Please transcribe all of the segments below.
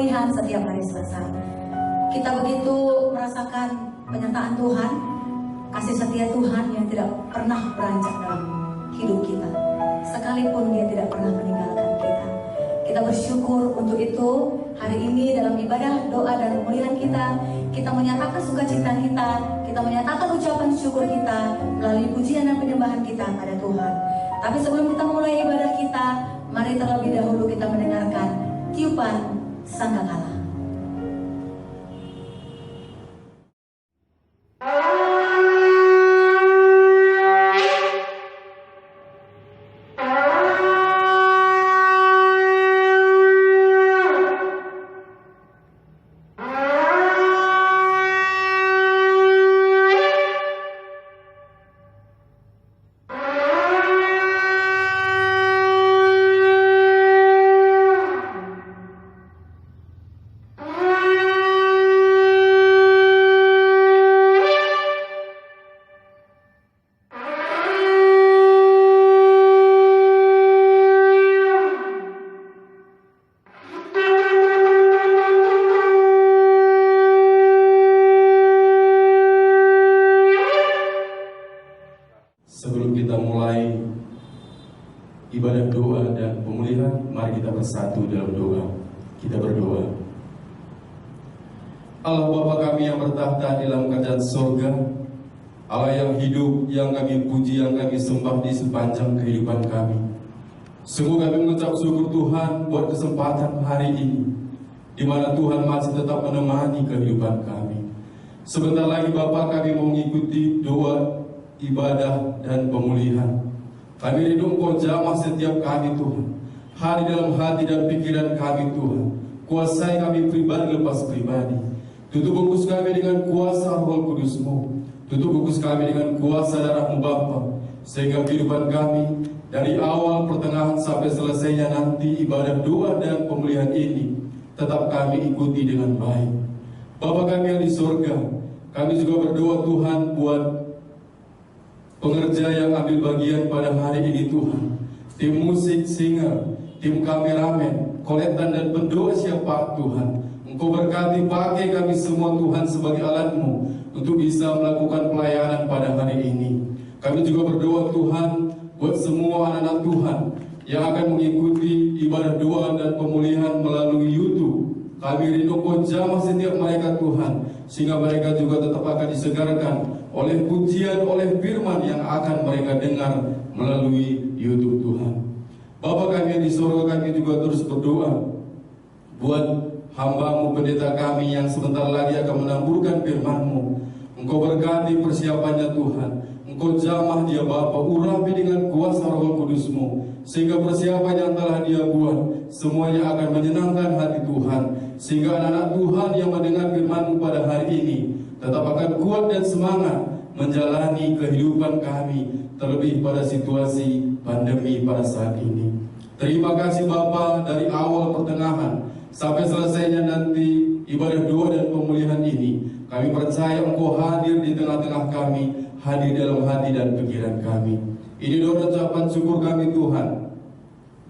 pemulihan setiap hari Selasa. Kita begitu merasakan penyertaan Tuhan, kasih setia Tuhan yang tidak pernah beranjak dalam hidup kita, sekalipun Dia tidak pernah meninggalkan kita. Kita bersyukur untuk itu. Hari ini dalam ibadah doa dan pemulihan kita menyatakan sukacita kita menyatakan ucapan syukur kita melalui pujian dan penyembahan kita pada Tuhan. Tapi sebelum kita mulai ibadah kita, mari terlebih dahulu kita mendengarkan tiupan sangkakala. Sebelum kita mulai ibadah doa dan pemulihan, mari kita bersatu dalam doa. Kita berdoa. Allah Bapa kami yang bertahta di dalam kerajaan surga, Allah yang hidup, yang kami puji, yang kami sembah di sepanjang kehidupan kami. Sungguh kami mengucap syukur Tuhan buat kesempatan hari ini, di mana Tuhan masih tetap menemani kehidupan kami. Sebentar lagi Bapa kami mau mengikuti doa, ibadah dan pemulihan. Kami rindu Engkau jamah setiap kami Tuhan, hadir dalam hati dan pikiran kami Tuhan. Kuasai kami pribadi lepas pribadi. Tutup bungkus kami dengan kuasa Roh Kudus-Mu. Tutup bungkus kami dengan kuasa darah-Mu Bapa, sehingga kehidupan kami dari awal, pertengahan sampai selesainya nanti ibadah doa dan pemulihan ini tetap kami ikuti dengan baik. Bapa kami yang di surga, kami juga berdoa Tuhan buat pengerja yang ambil bagian pada hari ini Tuhan, tim musik, singer, tim kameramen, koletan dan pendoa siapa Tuhan. Engkau berkati pakai kami semua Tuhan sebagai alat-Mu untuk bisa melakukan pelayanan pada hari ini. Kami juga berdoa Tuhan buat semua anak-anak Tuhan yang akan mengikuti ibadah doa dan pemulihan melalui YouTube. Kami rindu Engkau jamah setiap mereka Tuhan, sehingga mereka juga tetap akan disegarkan oleh pujian, oleh firman yang akan mereka dengar melalui YouTube Tuhan. Bapa kami yang di surga, kami juga terus berdoa buat hamba-Mu, pendeta kami yang sebentar lagi akan menamburkan firman-Mu. Engkau berkati persiapannya Tuhan. Engkau jamah dia Bapa, urapi dengan kuasa Roh Kudus-Mu, sehingga persiapan yang telah dia buat semuanya akan menyenangkan hati Tuhan, sehingga anak-anak Tuhan yang mendengar firman-Mu pada hari ini tetap akan kuat dan semangat menjalani kehidupan kami, terlebih pada situasi pandemi pada saat ini. Terima kasih Bapa, dari awal, pertengahan sampai selesainya nanti ibadah doa dan pemulihan ini, kami percaya Engkau hadir di tengah-tengah kami, hadir dalam hati dan pikiran kami. Ini doa ucapan syukur kami Tuhan.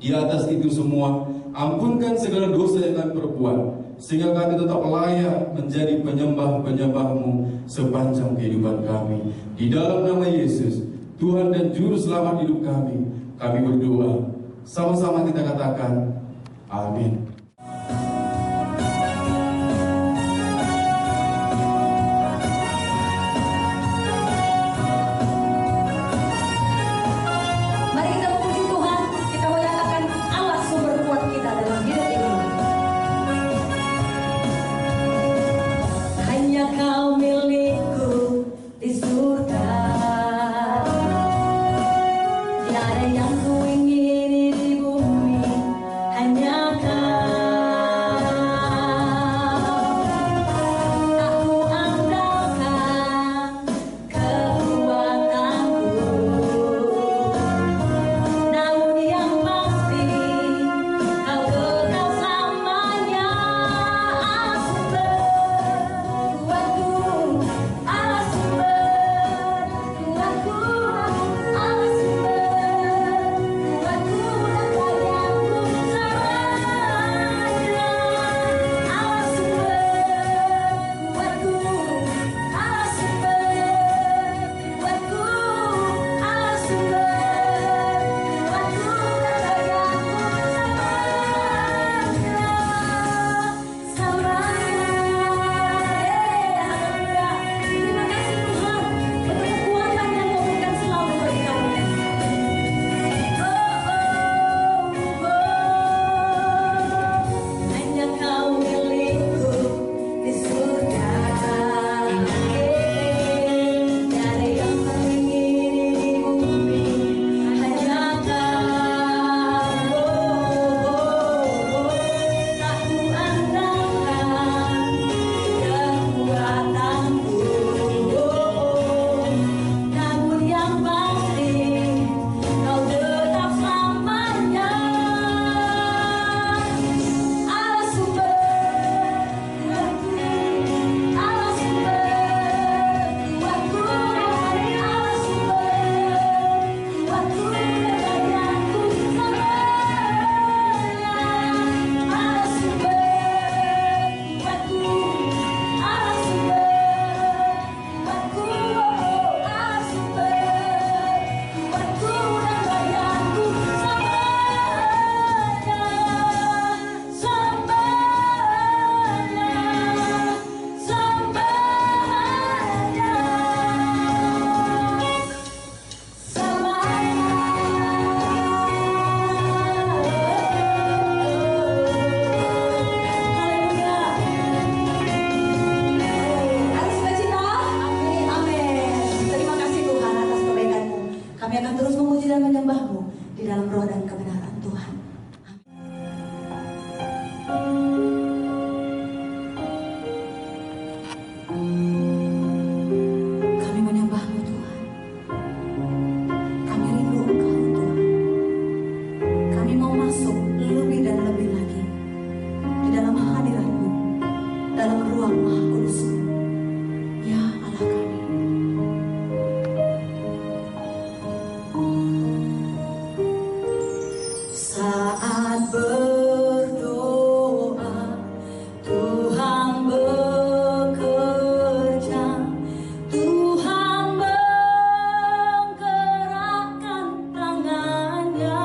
Di atas itu semua, ampunkan segala dosa yang kami perbuat, sehingga kami tetap layak menjadi penyembah-penyembah-Mu sepanjang kehidupan kami. Di dalam nama Yesus, Tuhan dan Juru Selamat hidup kami berdoa. Sama-sama kita katakan, amin. Yang ku ingini di bumi hanya Kau. dalam ruang Maha Kudus. Ya Allah kami. Saat berdoa, Tuhan bekerja, Tuhan menggerakkan tangannya.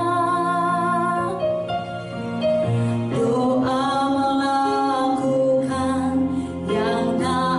Doa melakukan yang tak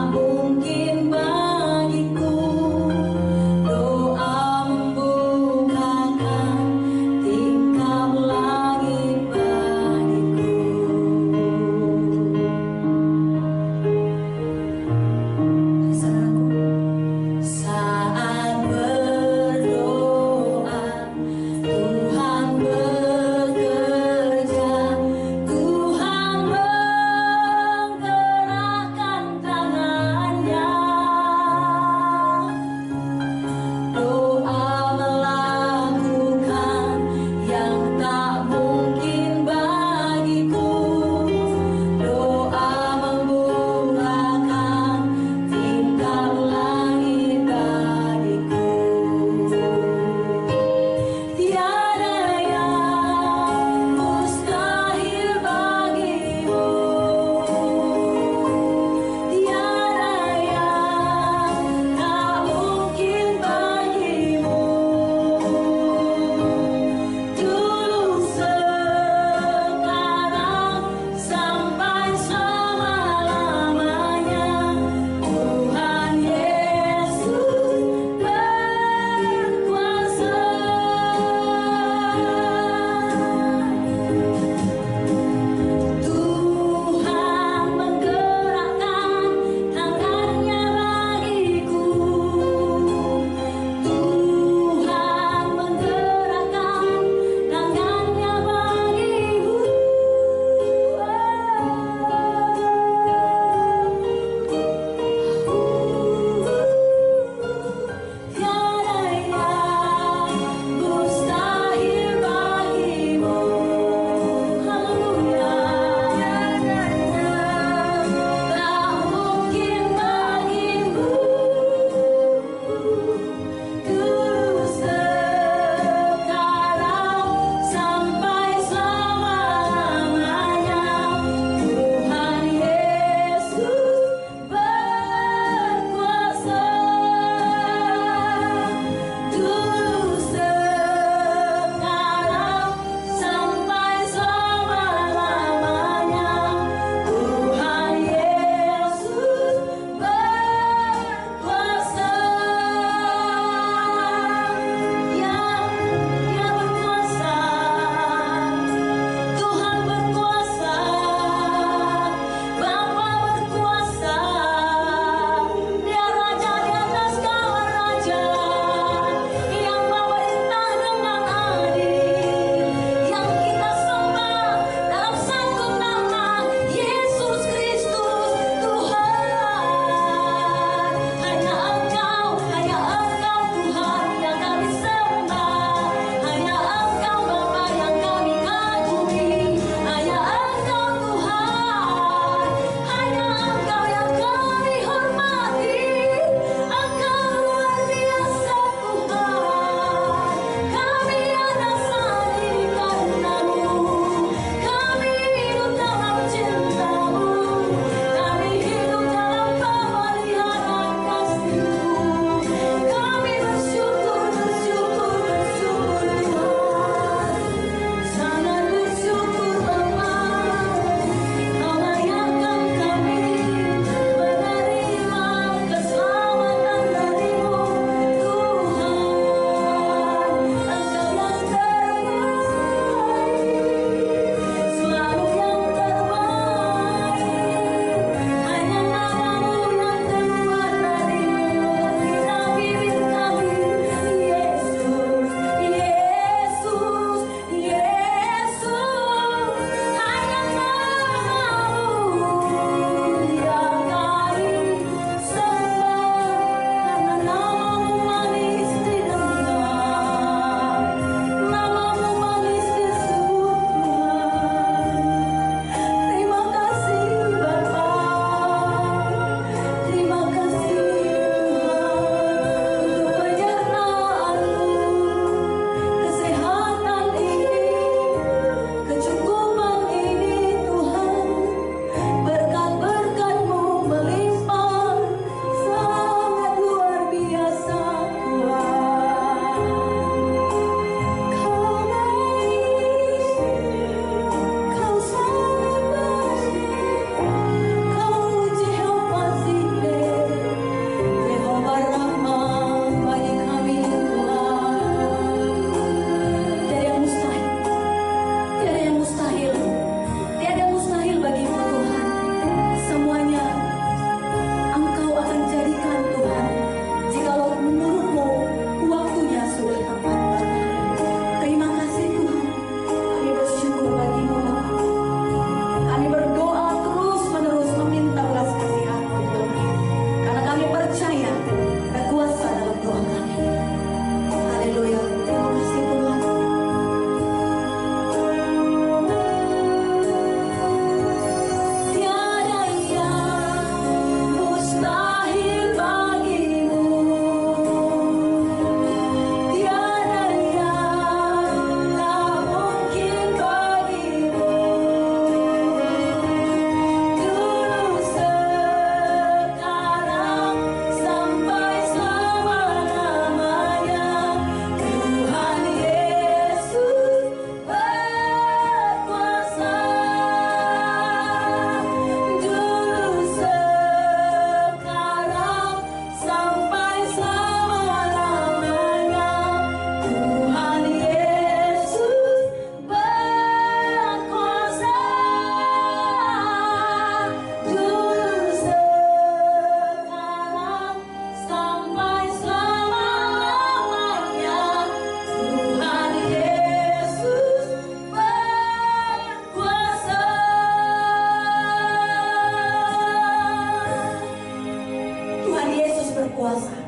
berkuasa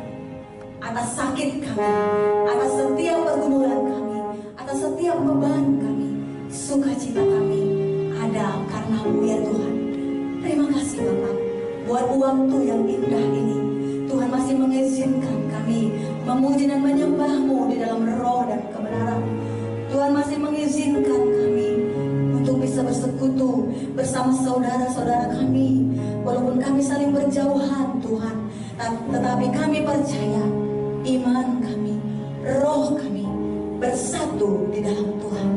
atas sakit kami, atas setiap pergumulan kami, atas setiap beban kami. Sukacita kami ada karena-Mu ya Tuhan. Terima kasih Bapa buat waktu yang indah ini. Tuhan masih mengizinkan kami memuji dan menyembah-Mu di dalam roh dan kebenaran. Tuhan masih mengizinkan kami untuk bisa bersekutu bersama saudara-saudara kami. Walaupun kami saling berjauhan Tuhan, tetapi kami percaya iman kami, roh kami bersatu di dalam Tuhan.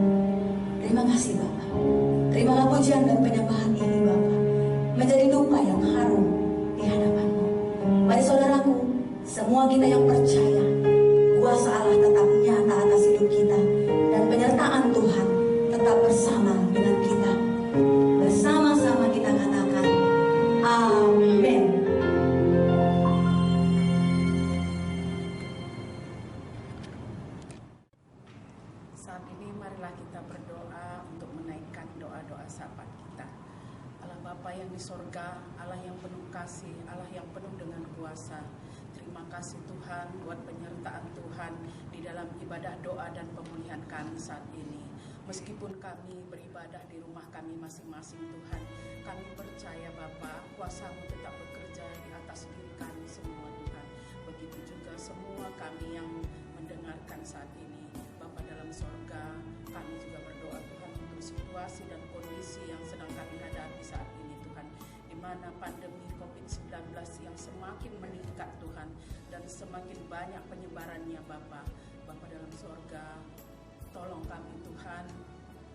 Terima kasih Bapa. Terimalah pujian dan penyembahan ini Bapa, menjadi dupa yang harum di hadapan-Mu. Mari saudaraku, semua kita yang percaya kuasa Allah tetap nyata atas hidup kita, dan penyertaan Tuhan tetap bersama dengan kita. Bersama-sama kita katakan amin. Saat ini marilah kita berdoa untuk menaikkan doa-doa sahabat kita. Allah Bapa yang di sorga, Allah yang penuh kasih, Allah yang penuh dengan kuasa. Terima kasih Tuhan buat penyertaan Tuhan di dalam ibadah doa dan pemulihan kami saat ini. Meskipun kami beribadah di rumah kami masing-masing Tuhan, kami percaya Bapa, kuasa-Mu tetap bekerja di atas diri kami semua Tuhan. Begitu juga semua kami yang mendengarkan saat ini. Bapa dalam sorga, kami juga berdoa Tuhan untuk situasi dan kondisi yang sedang kami hadapi saat ini Tuhan, di mana pandemi COVID-19 yang semakin meningkat Tuhan, dan semakin banyak penyebarannya Bapa. Bapa dalam sorga, tolong kami Tuhan,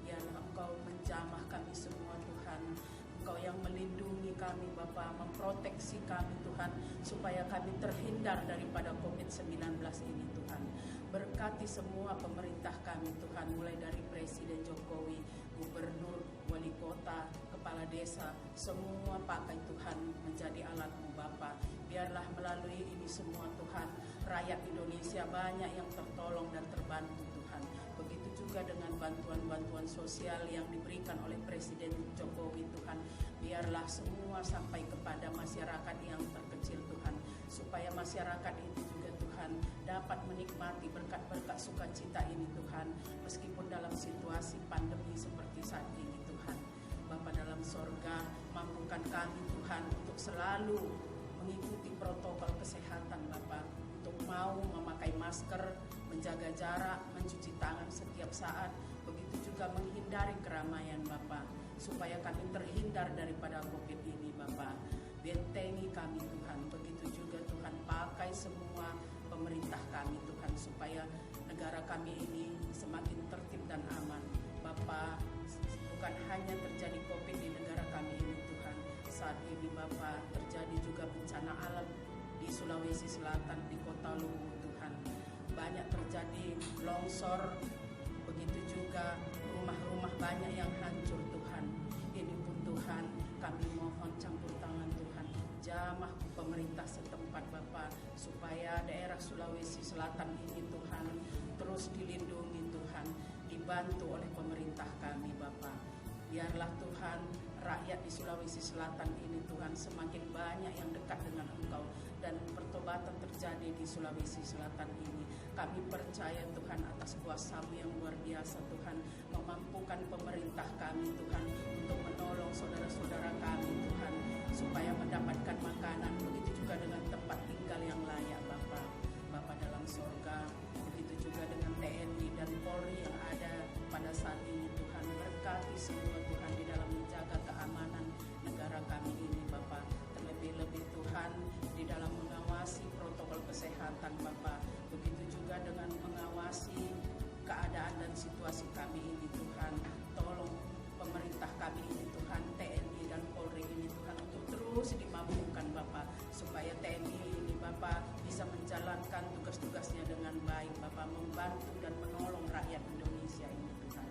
biarlah Engkau menjamah kami semua Tuhan. Engkau yang melindungi kami Bapa, memproteksi kami Tuhan, supaya kami terhindar daripada COVID-19 ini Tuhan. Berkati semua pemerintah kami Tuhan, mulai dari Presiden Jokowi, Gubernur, Wali Kota, Kepala Desa, semua pakai Tuhan menjadi alat-Mu Bapa. Biarlah melalui ini semua Tuhan, rakyat Indonesia banyak yang tertolong dan terbantu Tuhan. Begitu juga dengan bantuan-bantuan sosial yang diberikan oleh Presiden Jokowi Tuhan. Biarlah semua sampai kepada masyarakat yang terkecil Tuhan, supaya masyarakat itu juga Tuhan dapat menikmati berkat-berkat sukacita ini Tuhan, meskipun dalam situasi pandemi seperti saat ini Tuhan. Bapa dalam sorga, mampukan kami Tuhan untuk selalu mengikuti protokol kesehatan Bapa, untuk mau memakai masker, menjaga jarak, mencuci tangan setiap saat, begitu juga menghindari keramaian Bapa, supaya kami terhindar daripada COVID ini Bapa. Bentengi kami Tuhan, begitu juga Tuhan pakai semua pemerintah kami Tuhan, supaya negara kami ini semakin tertib dan aman Bapa. Bukan hanya terjadi COVID di negara kami ini Tuhan, saat ini Bapa terjadi juga bencana alam di Sulawesi Selatan, di Kota Luwu Tuhan. Banyak terjadi longsor, begitu juga rumah-rumah banyak yang hancur Tuhan. Ini pun Tuhan, kami mohon campur tangan Tuhan, jamah pemerintah setempat Bapa, supaya daerah Sulawesi Selatan ini Tuhan terus dilindungi Tuhan, dibantu oleh pemerintah kami Bapa. Biarlah Tuhan rakyat di Sulawesi Selatan ini Tuhan semakin banyak yang dekat dengan Engkau, dan pertobatan terjadi di Sulawesi Selatan ini. Kami percaya Tuhan atas kuasa-Mu yang luar biasa Tuhan, memampukan pemerintah kami Tuhan untuk menolong saudara-saudara kami Tuhan, supaya mendapatkan makanan, begitu juga dengan tempat tinggal yang layak Bapa. Bapa dalam sorga, begitu juga dengan TNI dan Polri yang ada pada saat ini Tuhan, berkati semua Tuhan di dalam menjaga keamanan negara kami ini Bapa. Terlebih-lebih Tuhan di dalam mengawasi protokol kesehatan Bapa, begitu juga dengan mengawasi keadaan dan situasi kami ini Tuhan. Tolong pemerintah kami ini Tuhan, TNI dan Polri ini Tuhan, untuk terus dimampukan Bapa, supaya TNI ini Bapa bisa menjalankan tugas-tugasnya dengan baik Bapa, membantu dan menolong rakyat Indonesia ini Tuhan.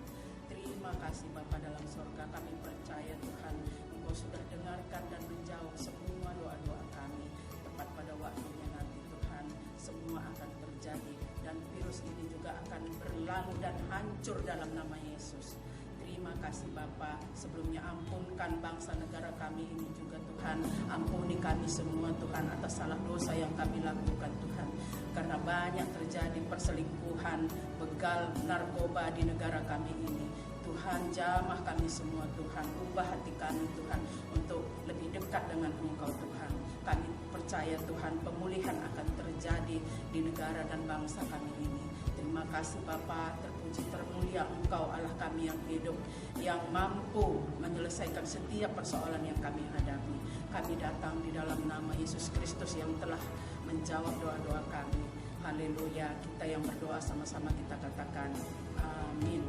Terima kasih Bapa dalam sorga, kami percaya Tuhan Engkau sudah dengarkan dan menjawab semua doa-doa kami. Tepat pada waktunya nanti Tuhan, semua akan terjadi, dan virus ini juga akan berlalu dan hancur dalam nama Yesus. Terima kasih Bapa. Sebelumnya ampunkan bangsa negara kami ini juga Tuhan, ampuni kami semua Tuhan atas salah dosa yang kami lakukan Tuhan. Karena banyak terjadi perselingkuhan, begal, narkoba di negara kami ini. Tuhan, jamah kami semua Tuhan, ubah hati kami Tuhan untuk lebih dekat dengan Engkau Tuhan. Kami percaya Tuhan pemulihan akan terjadi di negara dan bangsa kami ini. Terima kasih Bapa, terpuji termulia Engkau Allah kami yang hidup, yang mampu menyelesaikan setiap persoalan yang kami hadapi. Kami datang di dalam nama Yesus Kristus yang telah menjawab doa-doa kami. Haleluya, kita yang berdoa sama-sama kita katakan amin.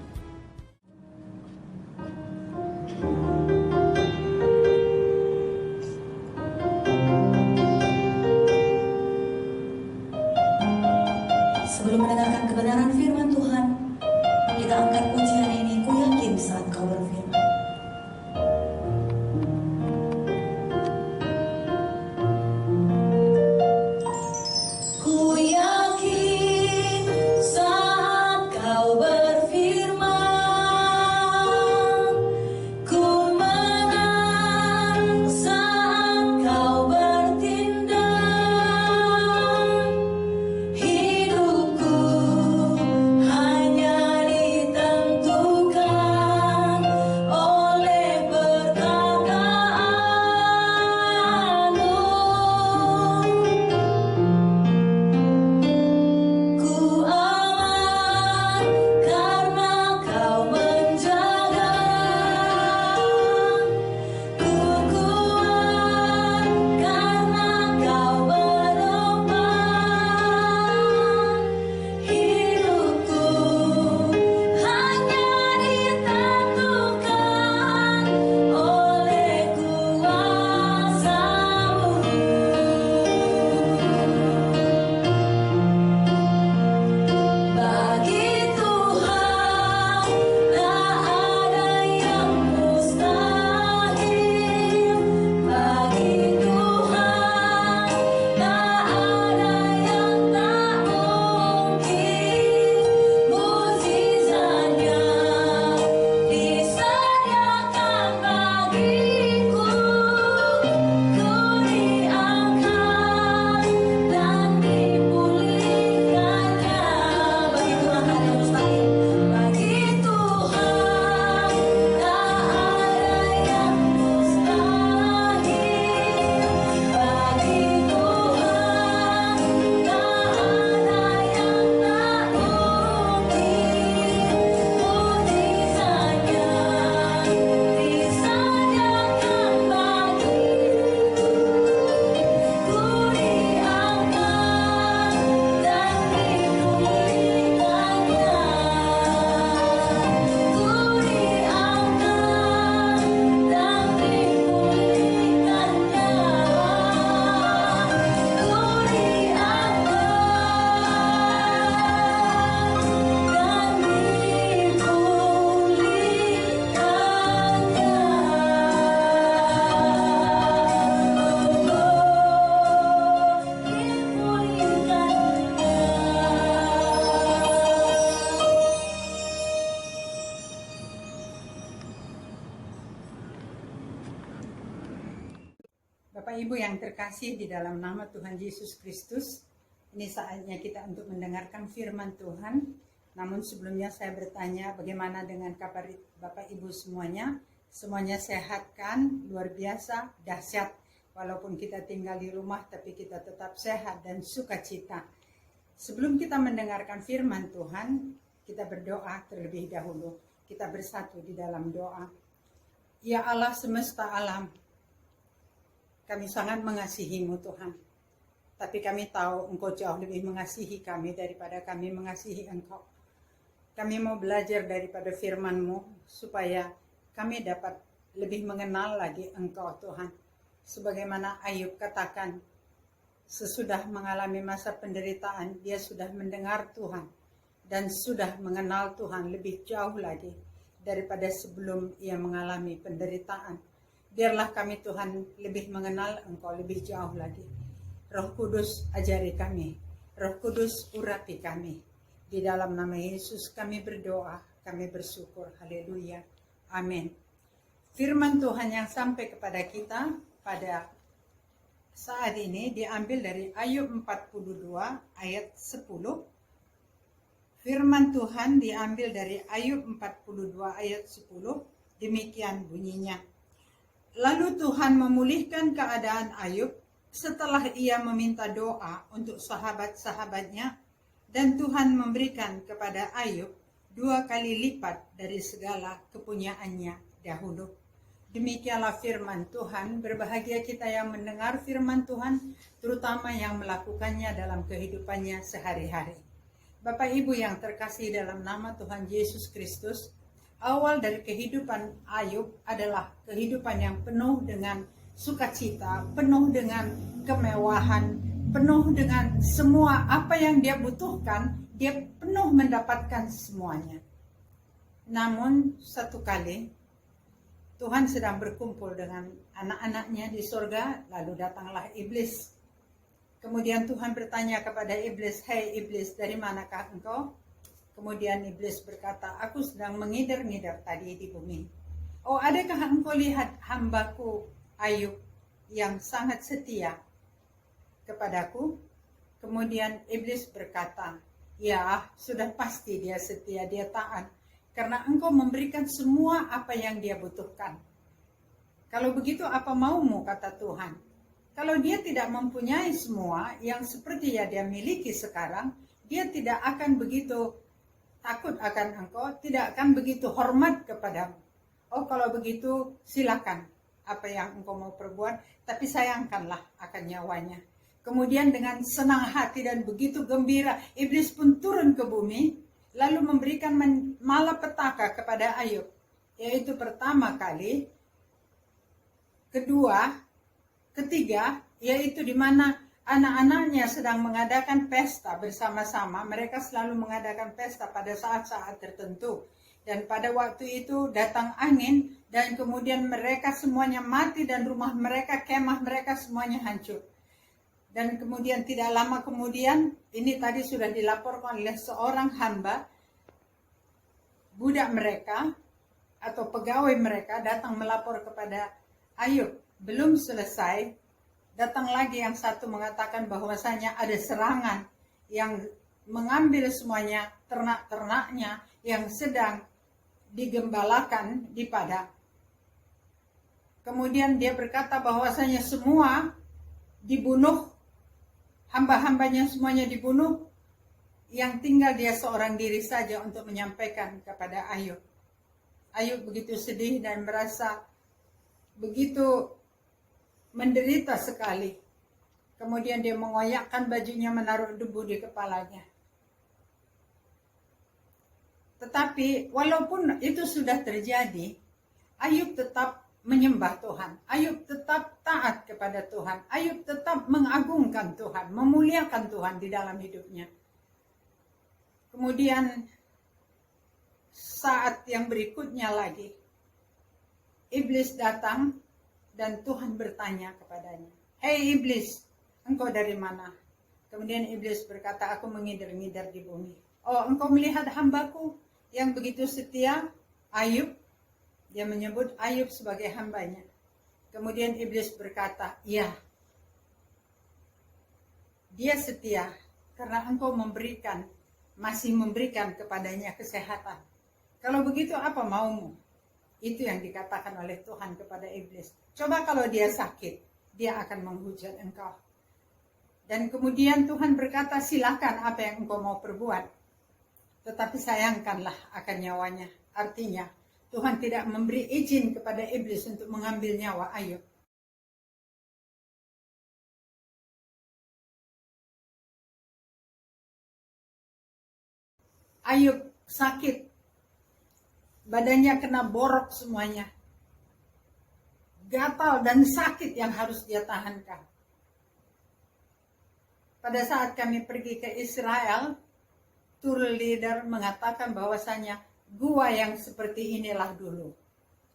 Sebelum mendengarkan kebenaran firman Tuhan, kita angkat pujian ini. Ku yakin saat kau berfirman. Ku yakin saat kau berfirman, ku menang saat kau bertindak. Hidupku hanya ditentukan oleh perkataanmu. Ku aman karena kau menjaga. Ku kuat karena kau menopang. Hidupku hanya ditentukan oleh kuasa-Mu. Bagi Tuhan tak ada yang mustahil. Bagi Tuhan tak ada yang tak mungkin. Mukjizatnya disediakan bagiku. Ku diangkat dan dipulihkannya. Bagi Tuhan tak ada yang mustahil. Bagi Tuhan tak ada yang mustahil. Bagi Tuhan tak ada yang tak mungkin. Mukjizatnya disediakan bagiku. Ku diangkat dan dipulihkannya. Ku diangkat dan dipulihkannya. Ku Bapak Ibu yang terkasih di dalam nama Tuhan Yesus Kristus, ini saatnya kita untuk mendengarkan firman Tuhan. Namun sebelumnya saya bertanya bagaimana dengan kabar Bapak Ibu semuanya? Semuanya sehat kan? Luar biasa, dahsyat. Walaupun kita tinggal di rumah tapi kita tetap sehat dan sukacita. Sebelum kita mendengarkan firman Tuhan, kita berdoa terlebih dahulu. Kita bersatu di dalam doa. Ya Allah semesta alam, kami sangat mengasihi-Mu Tuhan. Tapi kami tahu Engkau jauh lebih mengasihi kami daripada kami mengasihi Engkau. Kami mau belajar daripada firman-Mu supaya kami dapat lebih mengenal lagi Engkau Tuhan. Sebagaimana Ayub katakan, sesudah mengalami masa penderitaan, dia sudah mendengar Tuhan dan sudah mengenal Tuhan lebih jauh lagi daripada sebelum ia mengalami penderitaan. Biarlah kami Tuhan lebih mengenal Engkau lebih jauh lagi. Roh Kudus ajari kami. Roh Kudus urapi kami. Di dalam nama Yesus kami berdoa, kami bersyukur. Haleluya. Amin. Firman Tuhan yang sampai kepada kita pada saat ini diambil dari Ayub 42 ayat 10. Firman Tuhan diambil dari Ayub 42 ayat 10. Demikian bunyinya. Lalu Tuhan memulihkan keadaan Ayub setelah ia meminta doa untuk sahabat-sahabatnya, dan Tuhan memberikan kepada Ayub 2 kali lipat dari segala kepunyaannya dahulu. Demikianlah firman Tuhan. Berbahagia kita yang mendengar firman Tuhan, terutama yang melakukannya dalam kehidupannya sehari-hari. Bapak Ibu yang terkasih dalam nama Tuhan Yesus Kristus, awal dari kehidupan Ayub adalah kehidupan yang penuh dengan sukacita, penuh dengan kemewahan, penuh dengan semua apa yang dia butuhkan, dia penuh mendapatkan semuanya. Namun satu kali Tuhan sedang berkumpul dengan anak-anaknya di surga, lalu datanglah iblis. Kemudian Tuhan bertanya kepada iblis, "Hei iblis, dari manakah engkau?" Kemudian iblis berkata, "Aku sedang mengidar-ngidar tadi di bumi." "Oh, adakah engkau lihat hambaku Ayub yang sangat setia kepadaku?" Kemudian iblis berkata, "Ya, sudah pasti dia setia, dia taat. Karena engkau memberikan semua apa yang dia butuhkan. Kalau begitu apa maumu," kata Tuhan. "Kalau dia tidak mempunyai semua yang seperti yang dia miliki sekarang, dia tidak akan begitu takut akan engkau, tidak akan begitu hormat kepadamu. Oh, kalau begitu silakan apa yang engkau mau perbuat, tapi sayangkanlah akan nyawanya." Kemudian dengan senang hati dan begitu gembira, iblis pun turun ke bumi, lalu memberikan malapetaka kepada Ayub, yaitu pertama kali, kedua, ketiga, yaitu di mana anak-anaknya sedang mengadakan pesta bersama-sama. Mereka selalu mengadakan pesta pada saat-saat tertentu, dan pada waktu itu datang angin, dan kemudian mereka semuanya mati, dan rumah mereka, kemah mereka semuanya hancur. Dan kemudian tidak lama kemudian, ini tadi sudah dilaporkan oleh seorang hamba, budak mereka atau pegawai mereka datang melapor kepada Ayub. Belum selesai, datang lagi yang satu mengatakan bahwasanya ada serangan yang mengambil semuanya ternak-ternaknya yang sedang digembalakan di padang. Kemudian dia berkata bahwasanya semua dibunuh, hamba-hambanya semuanya dibunuh, yang tinggal dia seorang diri saja untuk menyampaikan kepada Ayub. Ayub begitu sedih dan merasa begitu menderita sekali. Kemudian dia mengoyakkan bajunya, menaruh debu di kepalanya. Tetapi walaupun itu sudah terjadi, Ayub tetap menyembah Tuhan. Ayub tetap taat kepada Tuhan. Ayub tetap mengagungkan Tuhan, memuliakan Tuhan di dalam hidupnya. Kemudian saat yang berikutnya lagi, iblis datang dan Tuhan bertanya kepadanya, "Hei iblis, engkau dari mana?" Kemudian iblis berkata, "Aku mengidar-ngidar di bumi." "Oh, engkau melihat hambaku yang begitu setia, Ayub?" Dia menyebut Ayub sebagai hambanya. Kemudian iblis berkata, "Ya, dia setia karena engkau masih memberikan kepadanya kesehatan. Kalau begitu apa maumu?" Itu yang dikatakan oleh Tuhan kepada iblis. "Coba kalau dia sakit, dia akan menghujat engkau." Dan kemudian Tuhan berkata, "Silakan apa yang engkau mau perbuat, tetapi sayangkanlah akan nyawanya." Artinya Tuhan tidak memberi izin kepada iblis untuk mengambil nyawa Ayub. Ayub sakit, badannya kena borok semuanya, gatal dan sakit yang harus dia tahankan. Pada saat kami pergi ke Israel, tour leader mengatakan bahwasanya gua yang seperti inilah dulu,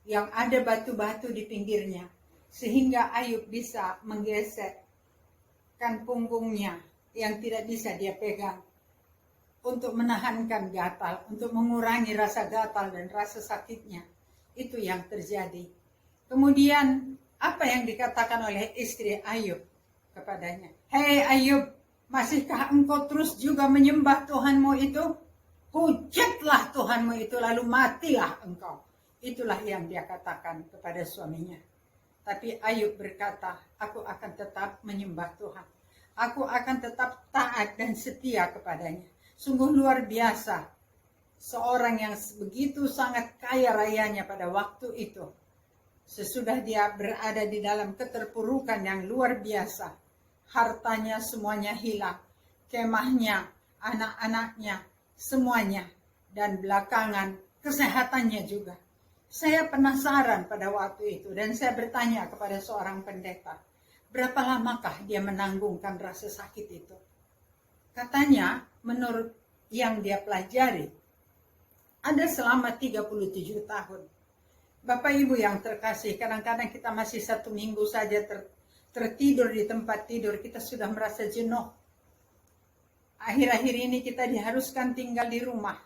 yang ada batu-batu di pinggirnya, sehingga Ayub bisa menggesekkan punggungnya yang tidak bisa dia pegang, untuk menahankan gatal, untuk mengurangi rasa gatal dan rasa sakitnya. Itu yang terjadi. Kemudian apa yang dikatakan oleh istri Ayub? kepadanya, "Hei Ayub, masihkah engkau terus juga menyembah Tuhanmu itu? Hujatlah Tuhanmu itu, lalu matilah engkau." Itulah yang dia katakan kepada suaminya. Tapi Ayub berkata, "Aku akan tetap menyembah Tuhan. Aku akan tetap taat dan setia kepadanya." Sungguh luar biasa. Seorang yang begitu sangat kaya rayanya pada waktu itu. Sesudah dia berada di dalam keterpurukan yang luar biasa. Hartanya semuanya hilang. Kemahnya, anak-anaknya, semuanya. Dan belakangan kesehatannya juga. Saya penasaran pada waktu itu dan saya bertanya kepada seorang pendeta, berapa lamakah dia menanggungkan rasa sakit itu? Katanya menurut yang dia pelajari, ada selama 37 tahun. Bapak Ibu yang terkasih, kadang-kadang kita masih 1 minggu saja tertidur di tempat tidur, kita sudah merasa jenuh. Akhir-akhir ini kita diharuskan tinggal di rumah.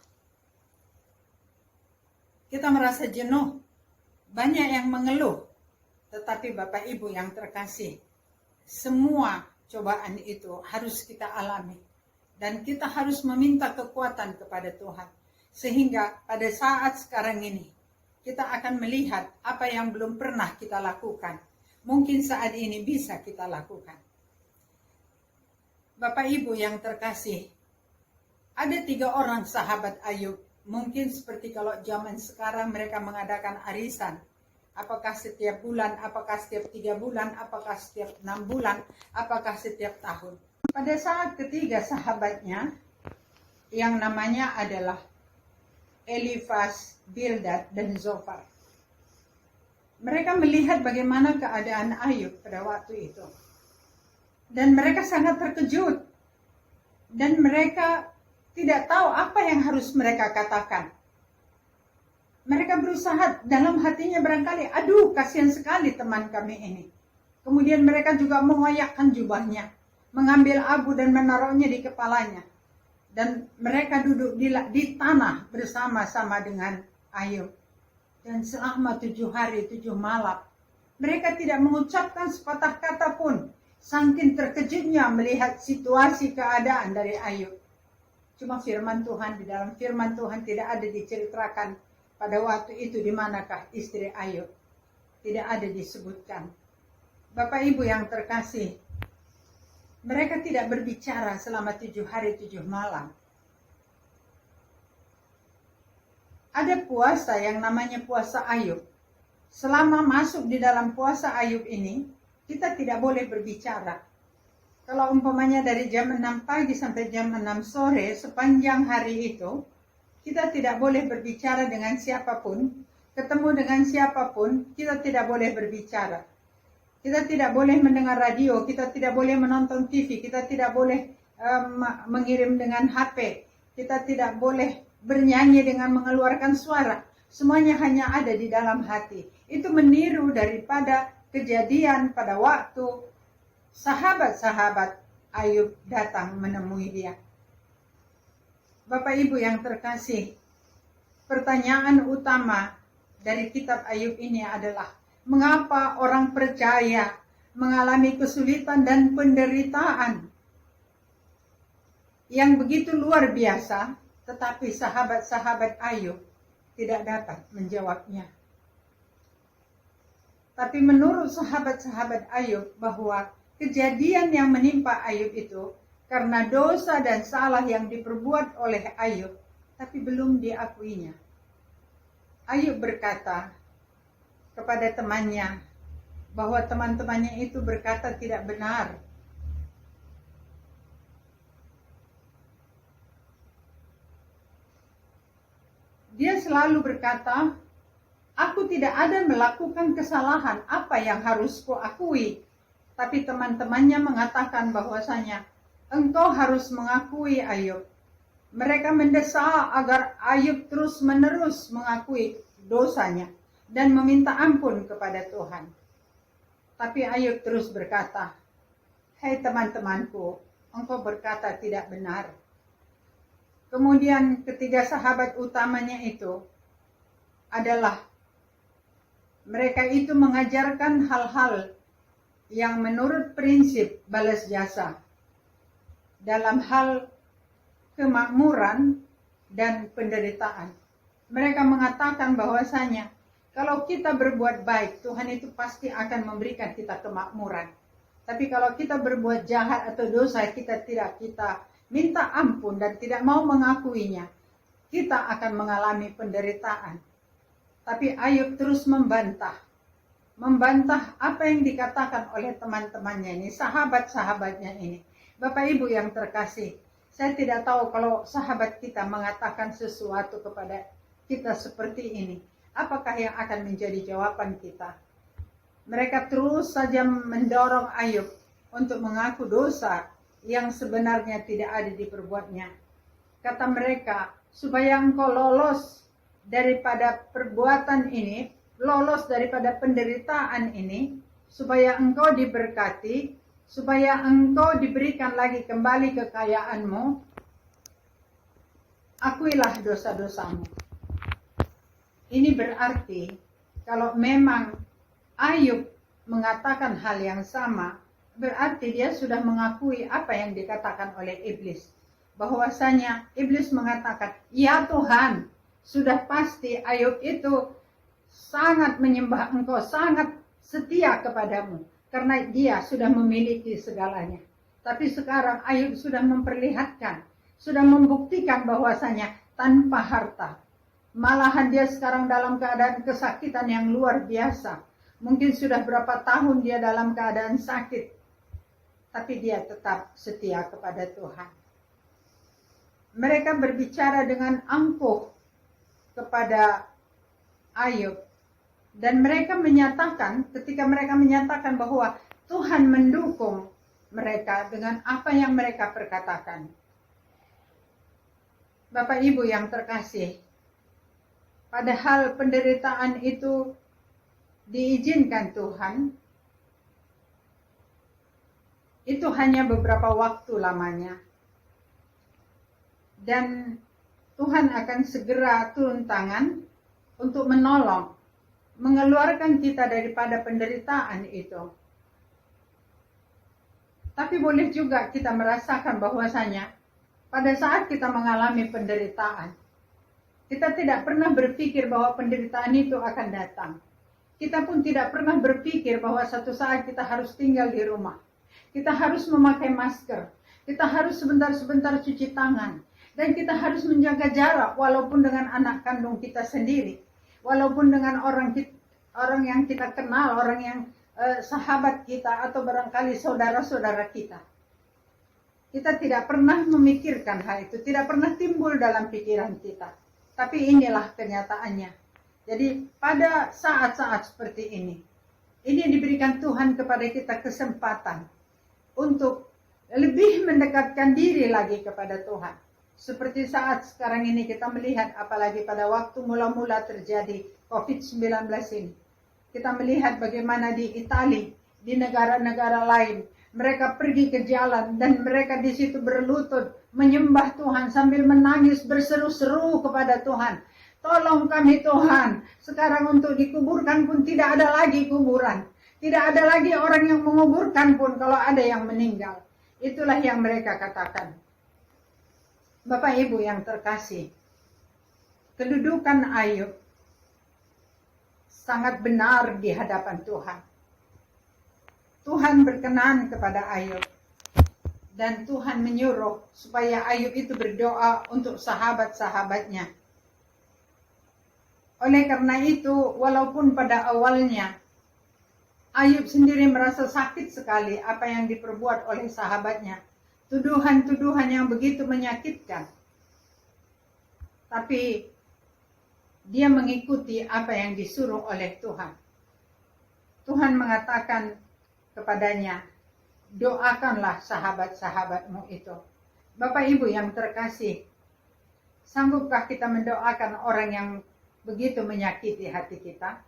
Kita merasa jenuh, banyak yang mengeluh. Tetapi Bapak Ibu yang terkasih, semua cobaan itu harus kita alami. Dan kita harus meminta kekuatan kepada Tuhan. Sehingga pada saat sekarang ini, kita akan melihat apa yang belum pernah kita lakukan. Mungkin saat ini bisa kita lakukan. Bapak Ibu yang terkasih, ada 3 orang sahabat Ayub. Mungkin seperti kalau zaman sekarang mereka mengadakan arisan. Apakah setiap bulan, apakah setiap 3 bulan, apakah setiap 6 bulan, apakah setiap tahun. Pada saat ketiga sahabatnya, yang namanya adalah Elifaz, Bildad, dan Zofar. Mereka melihat bagaimana keadaan Ayub pada waktu itu. Dan mereka sangat terkejut. Dan mereka tidak tahu apa yang harus mereka katakan. Mereka berusaha dalam hatinya barangkali, aduh kasihan sekali teman kami ini. Kemudian mereka juga mengoyakkan jubahnya, mengambil abu dan menaruhnya di kepalanya. Dan mereka duduk di tanah bersama-sama dengan Ayub. Dan selama 7 hari 7 malam, mereka tidak mengucapkan sepatah kata pun. Saking terkejutnya melihat situasi keadaan dari Ayub. Cuma firman Tuhan, di dalam firman Tuhan tidak ada diceritakan pada waktu itu di manakah istri Ayub. Tidak ada disebutkan. Bapak Ibu yang terkasih, mereka tidak berbicara selama 7 hari 7 malam. Ada puasa yang namanya puasa Ayub. Selama masuk di dalam puasa Ayub ini, kita tidak boleh berbicara. Kalau umpamanya dari jam 6 pagi sampai jam 6 sore, sepanjang hari itu, kita tidak boleh berbicara dengan siapapun, ketemu dengan siapapun, kita tidak boleh berbicara. Kita tidak boleh mendengar radio, kita tidak boleh menonton TV, kita tidak boleh mengirim dengan HP, kita tidak boleh bernyanyi dengan mengeluarkan suara. Semuanya hanya ada di dalam hati. Itu meniru daripada kejadian pada waktu sahabat-sahabat Ayub datang menemui dia. Bapak Ibu yang terkasih, pertanyaan utama dari kitab Ayub ini adalah, mengapa orang percaya mengalami kesulitan dan penderitaan yang begitu luar biasa, tetapi sahabat-sahabat Ayub tidak dapat menjawabnya. Tapi menurut sahabat-sahabat Ayub bahwa kejadian yang menimpa Ayub itu karena dosa dan salah yang diperbuat oleh Ayub, tapi belum diakuinya. Ayub berkata kepada temannya bahwa teman-temannya itu berkata tidak benar. Dia selalu berkata, aku tidak ada melakukan kesalahan, apa yang harus kuakui? Tapi teman-temannya mengatakan bahwasanya engkau harus mengakui Ayub. Mereka mendesak agar Ayub terus-menerus mengakui dosanya dan meminta ampun kepada Tuhan. Tapi Ayub terus berkata, "Hai teman-temanku, engkau berkata tidak benar." Kemudian ketiga sahabat utamanya itu adalah mereka itu mengajarkan hal-hal yang menurut prinsip balas jasa dalam hal kemakmuran dan penderitaan. Mereka mengatakan bahwasanya kalau kita berbuat baik, Tuhan itu pasti akan memberikan kita kemakmuran. Tapi kalau kita berbuat jahat atau dosa, kita minta ampun dan tidak mau mengakuinya, kita akan mengalami penderitaan. Tapi Ayub terus membantah apa yang dikatakan oleh teman-temannya ini, sahabat-sahabatnya ini. Bapak Ibu yang terkasih, saya tidak tahu kalau sahabat kita mengatakan sesuatu kepada kita seperti ini, apakah yang akan menjadi jawaban kita? Mereka terus saja mendorong Ayub untuk mengaku dosa yang sebenarnya tidak ada di perbuatnya. Kata mereka, supaya engkau lolos daripada perbuatan ini, lolos daripada penderitaan ini, supaya engkau diberkati, supaya engkau diberikan lagi kembali kekayaanmu, akuilah dosa-dosamu. Ini berarti kalau memang Ayub mengatakan hal yang sama, berarti dia sudah mengakui apa yang dikatakan oleh iblis. Bahwasanya iblis mengatakan, ya Tuhan, sudah pasti Ayub itu sangat menyembah engkau, sangat setia kepadamu, karena dia sudah memiliki segalanya. Tapi sekarang Ayub sudah memperlihatkan, sudah membuktikan bahwasanya tanpa harta. Malahan dia sekarang dalam keadaan kesakitan yang luar biasa. Mungkin sudah berapa tahun dia dalam keadaan sakit, tapi dia tetap setia kepada Tuhan. Mereka berbicara dengan angkuh kepada Ayub. Dan mereka menyatakan, ketika mereka menyatakan bahwa Tuhan mendukung mereka dengan apa yang mereka perkatakan. Bapak Ibu yang terkasih, padahal penderitaan itu diizinkan Tuhan, itu hanya beberapa waktu lamanya. Dan Tuhan akan segera turun tangan untuk menolong, mengeluarkan kita daripada penderitaan itu. Tapi boleh juga kita merasakan bahwasanya pada saat kita mengalami penderitaan, kita tidak pernah berpikir bahwa penderitaan itu akan datang. Kita pun tidak pernah berpikir bahwa satu saat kita harus tinggal di rumah. Kita harus memakai masker. Kita harus sebentar-sebentar cuci tangan. Dan kita harus menjaga jarak walaupun dengan anak kandung kita sendiri. Walaupun dengan orang yang kita kenal, orang yang sahabat kita atau barangkali saudara-saudara kita. Kita tidak pernah memikirkan hal itu, tidak pernah timbul dalam pikiran kita. Tapi inilah kenyataannya. Jadi pada saat-saat seperti ini diberikan Tuhan kepada kita kesempatan untuk lebih mendekatkan diri lagi kepada Tuhan. Seperti saat sekarang ini kita melihat, apalagi pada waktu mula-mula terjadi COVID-19 ini. Kita melihat bagaimana di Italia, di negara-negara lain, mereka pergi ke jalan dan mereka di situ berlutut, menyembah Tuhan sambil menangis, berseru-seru kepada Tuhan. Tolong kami Tuhan, sekarang untuk dikuburkan pun tidak ada lagi kuburan. Tidak ada lagi orang yang menguburkan pun kalau ada yang meninggal. Itulah yang mereka katakan. Bapak Ibu yang terkasih, kedudukan Ayub sangat benar di hadapan Tuhan. Tuhan berkenan kepada Ayub. Dan Tuhan menyuruh supaya Ayub itu berdoa untuk sahabat-sahabatnya. Oleh karena itu, walaupun pada awalnya Ayub sendiri merasa sakit sekali apa yang diperbuat oleh sahabatnya, tuduhan-tuduhan yang begitu menyakitkan, tapi dia mengikuti apa yang disuruh oleh Tuhan. Tuhan mengatakan kepadanya, doakanlah sahabat-sahabatmu itu. Bapak Ibu yang terkasih, sanggupkah kita mendoakan orang yang begitu menyakiti hati kita?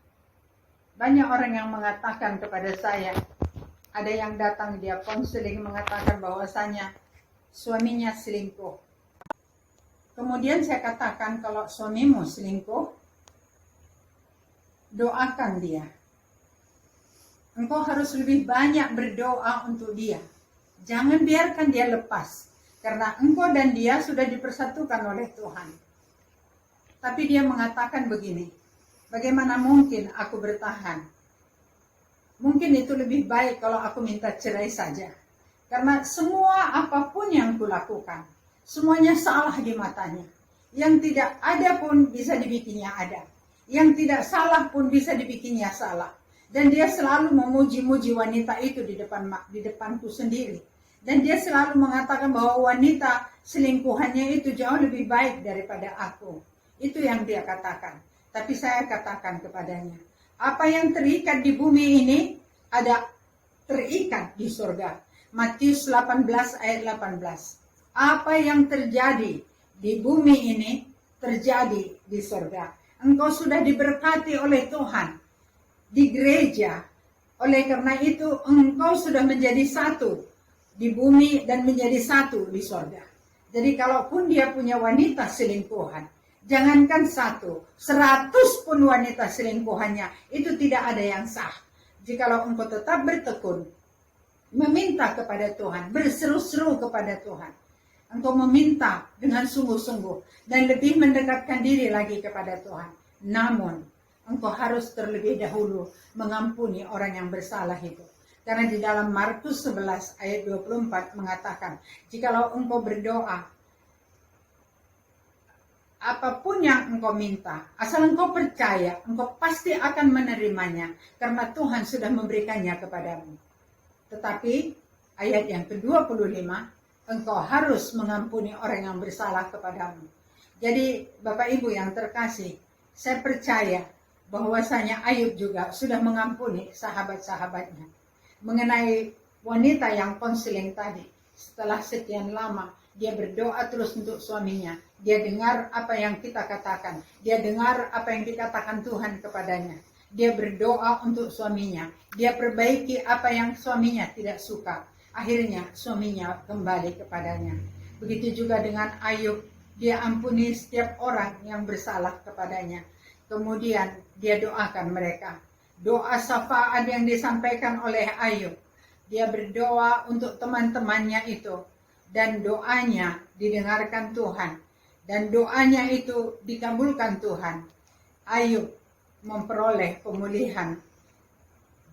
Banyak orang yang mengatakan kepada saya, ada yang datang dia konseling mengatakan bahwasanya suaminya selingkuh. Kemudian saya katakan, kalau suamimu selingkuh, doakan dia. engkau harus lebih banyak berdoa untuk dia. Jangan biarkan dia lepas, karena engkau dan dia sudah dipersatukan oleh Tuhan. Tapi dia mengatakan begini, bagaimana mungkin aku bertahan? Mungkin itu lebih baik kalau aku minta cerai saja. Karena semua apapun yang kulakukan, semuanya salah di matanya. Yang tidak ada pun bisa dibikinnya ada. Yang tidak salah pun bisa dibikinnya salah. Dan dia selalu memuji-muji wanita itu di depanku sendiri. Dan dia selalu mengatakan bahwa wanita selingkuhannya itu jauh lebih baik daripada aku. Itu yang dia katakan. Tapi saya katakan kepadanya, apa yang terikat di bumi ini ada terikat di surga. Matius 18 ayat 18. Apa yang terjadi di bumi ini terjadi di surga. Engkau sudah diberkati oleh Tuhan di gereja. Oleh karena itu engkau sudah menjadi satu di bumi dan menjadi satu di surga. Jadi kalaupun dia punya wanita selingkuhan, jangankan 100 pun wanita selingkuhannya, itu tidak ada yang sah. Jikalau engkau tetap bertekun, meminta kepada Tuhan, berseru-seru kepada Tuhan, engkau meminta dengan sungguh-sungguh dan lebih mendekatkan diri lagi kepada Tuhan. Namun, engkau harus terlebih dahulu mengampuni orang yang bersalah itu. Karena di dalam Markus 11 ayat 24 mengatakan, jikalau engkau berdoa, apapun yang engkau minta, asal engkau percaya, engkau pasti akan menerimanya, karena Tuhan sudah memberikannya kepadamu. Tetapi ayat yang ke-25, engkau harus mengampuni orang yang bersalah kepadamu. Jadi Bapak Ibu yang terkasih, saya percaya bahwasanya Ayub juga sudah mengampuni sahabat-sahabatnya. Mengenai wanita yang konseling tadi, setelah sekian lama, dia berdoa terus untuk suaminya. Dia dengar apa yang kita katakan. Dia dengar apa yang dikatakan Tuhan kepadanya. Dia berdoa untuk suaminya. Dia perbaiki apa yang suaminya tidak suka. Akhirnya suaminya kembali kepadanya. Begitu juga dengan Ayub. Dia ampuni setiap orang yang bersalah kepadanya. Kemudian dia doakan mereka. Doa syafaat yang disampaikan oleh Ayub. Dia berdoa untuk teman-temannya itu. Dan doanya didengarkan Tuhan. Dan doanya itu dikabulkan Tuhan. Ayub memperoleh pemulihan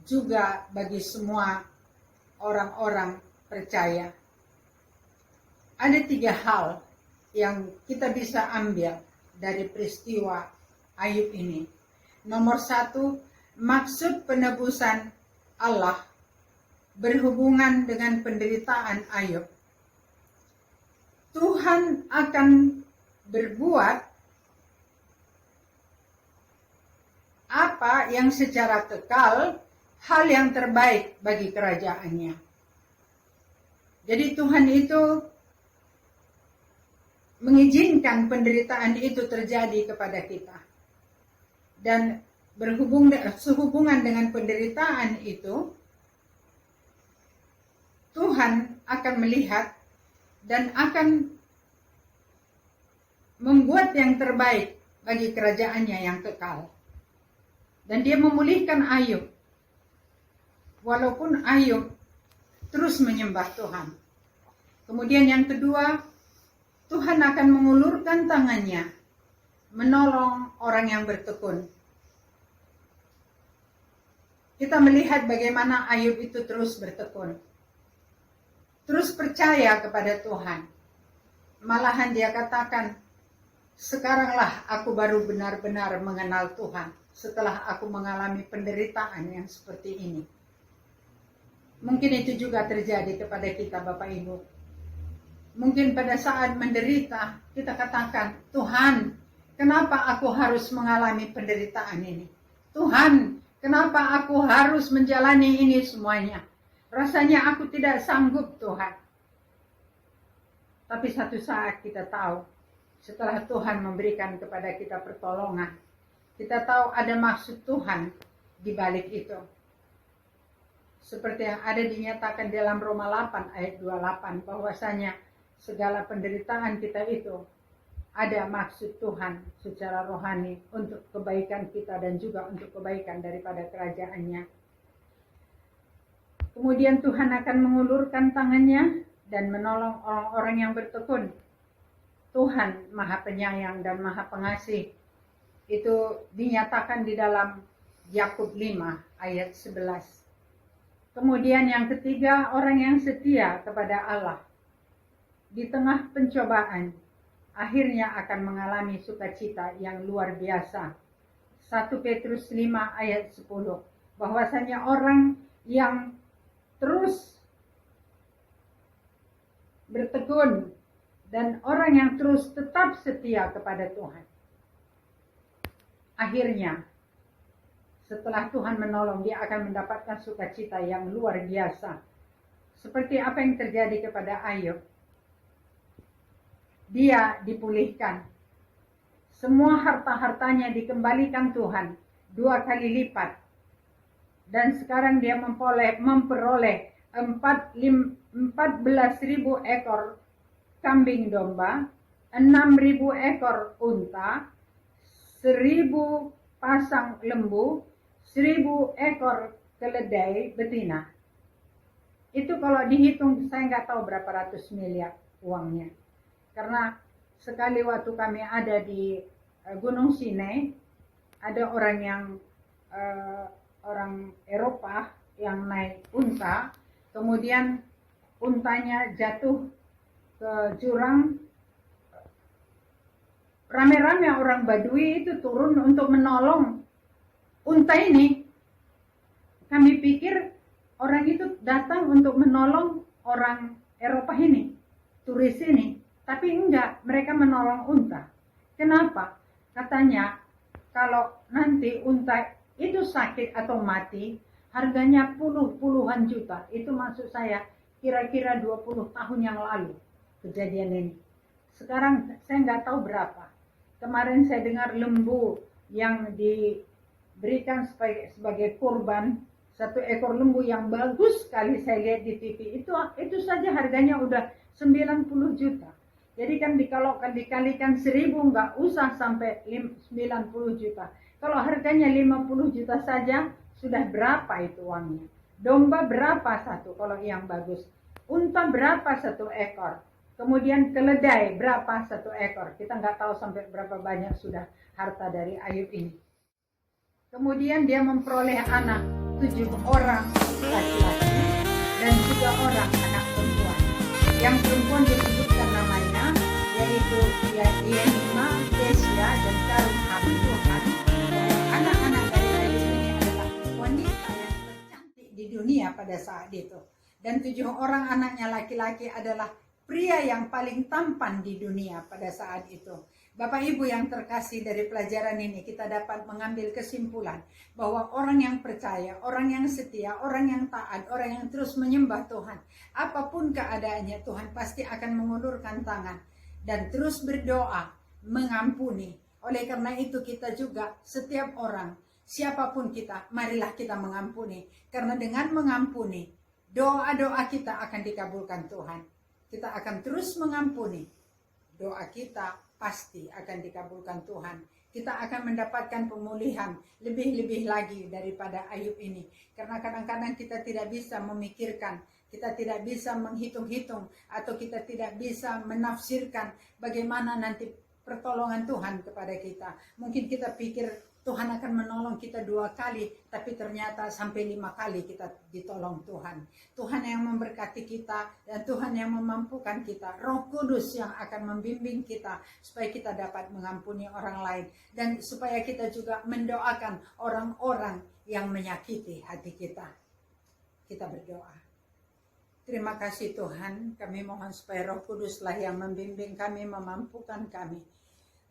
juga bagi semua orang-orang percaya. Ada 3 hal yang kita bisa ambil dari peristiwa Ayub ini. Nomor 1, maksud penebusan Allah berhubungan dengan penderitaan Ayub. Tuhan akan berbuat apa yang secara kekal hal yang terbaik bagi kerajaannya. Jadi Tuhan itu mengizinkan penderitaan itu terjadi kepada kita. Dan sehubungan dengan penderitaan itu, Tuhan akan melihat dan akan membuat yang terbaik bagi kerajaannya yang kekal. Dan dia memulihkan Ayub. Walaupun Ayub terus menyembah Tuhan. Kemudian yang kedua, Tuhan akan mengulurkan tangannya menolong orang yang bertekun. Kita melihat bagaimana Ayub itu terus bertekun. Terus percaya kepada Tuhan. Malahan dia katakan, sekaranglah aku baru benar-benar mengenal Tuhan setelah aku mengalami penderitaan yang seperti ini. Mungkin itu juga terjadi kepada kita Bapak Ibu. Mungkin pada saat menderita kita katakan, Tuhan, kenapa aku harus mengalami penderitaan ini? Tuhan, kenapa aku harus menjalani ini semuanya? Rasanya aku tidak sanggup Tuhan. Tapi satu saat kita tahu, setelah Tuhan memberikan kepada kita pertolongan, kita tahu ada maksud Tuhan di balik itu. Seperti yang ada dinyatakan dalam Roma 8 ayat 28, bahwasanya segala penderitaan kita itu ada maksud Tuhan secara rohani untuk kebaikan kita dan juga untuk kebaikan daripada kerajaannya. Kemudian Tuhan akan mengulurkan tangannya dan menolong orang-orang yang bertekun. Tuhan Maha Penyayang dan Maha Pengasih. Itu dinyatakan di dalam Yakub 5 ayat 11. Kemudian yang ketiga, orang yang setia kepada Allah. Di tengah pencobaan, akhirnya akan mengalami sukacita yang luar biasa. 1 Petrus 5 ayat 10. Bahwasanya orang yang terus bertekun dan orang yang terus tetap setia kepada Tuhan, akhirnya setelah Tuhan menolong, dia akan mendapatkan sukacita yang luar biasa. Seperti apa yang terjadi kepada Ayub. Dia dipulihkan. Semua harta-hartanya dikembalikan Tuhan 2 kali lipat. Dan sekarang dia memperoleh 14.000 ekor kambing domba, 6.000 ekor unta, 1.000 pasang lembu, 1.000 ekor keledai betina. Itu kalau dihitung saya nggak tahu berapa ratus miliar uangnya. Karena sekali waktu kami ada di Gunung Sinai, ada orang Eropa yang naik unta, kemudian untanya jatuh ke jurang. Rame-rame orang Badui itu turun untuk menolong unta ini. Kami pikir orang itu datang untuk menolong orang Eropa ini, turis ini. Tapi enggak, mereka menolong unta. Kenapa? Katanya kalau nanti unta itu sakit atau mati, harganya puluhan juta. Itu maksud saya kira-kira 20 tahun yang lalu kejadian ini. Sekarang saya nggak tahu berapa. Kemarin saya dengar lembu yang diberikan sebagai kurban, 1 ekor lembu yang bagus sekali saya lihat di TV. Itu saja harganya udah 90 juta. Jadi kan kalau dikalikan 1.000 nggak usah sampai 90 juta. Kalau harganya 50 juta saja sudah berapa itu uangnya. Domba berapa satu kalau yang bagus. Unta berapa 1 ekor. Kemudian keledai berapa 1 ekor. Kita nggak tahu sampai berapa banyak sudah harta dari Ayub ini. Kemudian dia memperoleh anak 7 orang laki-laki dan 3 orang anak perempuan. Yang perempuan disebutkan namanya yaitu Yenima, Kesia, dan Karun Tuhan. Anak-anak dari Ayub ini adalah wanita yang tercantik di dunia pada saat itu. Dan 7 orang anaknya laki-laki adalah pria yang paling tampan di dunia pada saat itu. Bapak Ibu yang terkasih, dari pelajaran ini kita dapat mengambil kesimpulan bahwa orang yang percaya, orang yang setia, orang yang taat, orang yang terus menyembah Tuhan, apapun keadaannya Tuhan pasti akan mengulurkan tangan dan terus berdoa, mengampuni. Oleh karena itu kita juga setiap orang, siapapun kita, marilah kita mengampuni. Karena dengan mengampuni, doa-doa kita akan dikabulkan Tuhan. Kita akan terus mengampuni. Doa kita pasti akan dikabulkan Tuhan. Kita akan mendapatkan pemulihan lebih-lebih lagi daripada Ayub ini. Karena kadang-kadang kita tidak bisa memikirkan, kita tidak bisa menghitung-hitung, atau kita tidak bisa menafsirkan bagaimana nanti pertolongan Tuhan kepada kita. Mungkin kita pikir Tuhan akan menolong kita 2 kali, tapi ternyata sampai 5 kali kita ditolong Tuhan. Tuhan yang memberkati kita dan Tuhan yang memampukan kita. Roh Kudus yang akan membimbing kita supaya kita dapat mengampuni orang lain. Dan supaya kita juga mendoakan orang-orang yang menyakiti hati kita. Kita berdoa. Terima kasih Tuhan, kami mohon supaya Roh Kuduslah yang membimbing kami, memampukan kami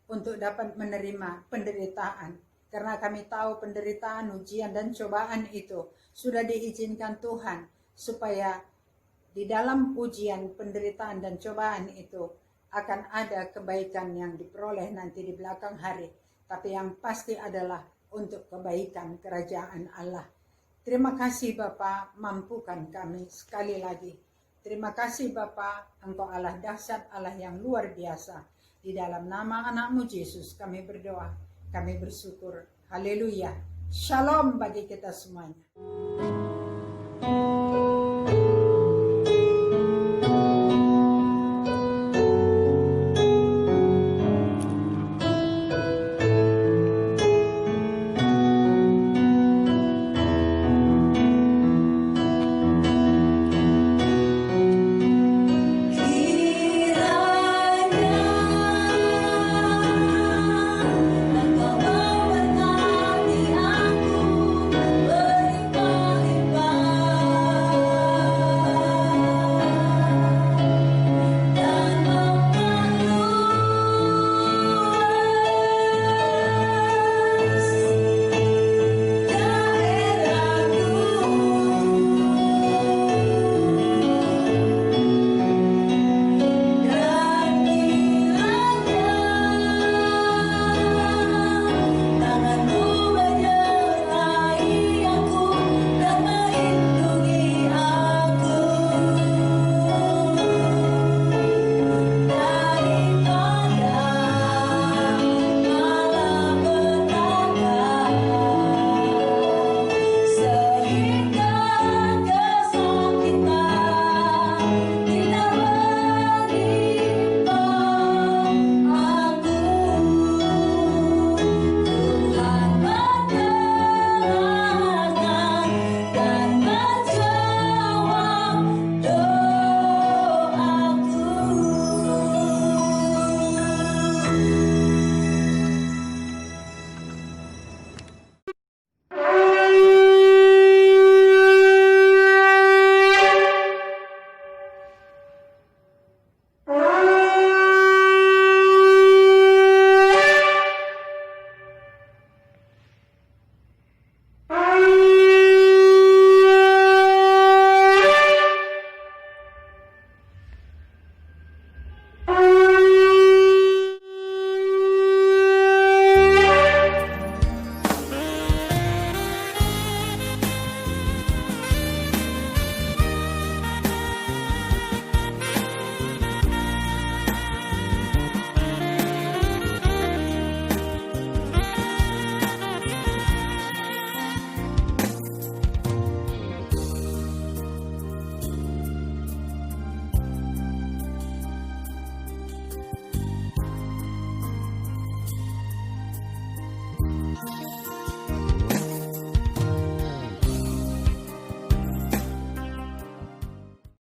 untuk dapat menerima penderitaan. Karena kami tahu penderitaan, ujian, dan cobaan itu sudah diizinkan Tuhan. Supaya di dalam ujian, penderitaan, dan cobaan itu akan ada kebaikan yang diperoleh nanti di belakang hari. Tapi yang pasti adalah untuk kebaikan kerajaan Allah. Terima kasih Bapa, mampukan kami sekali lagi. Terima kasih Bapa, Engkau Allah dahsyat, Allah yang luar biasa. Di dalam nama anak-Mu Yesus kami berdoa. Kami bersyukur. Haleluya. Shalom bagi kita semuanya.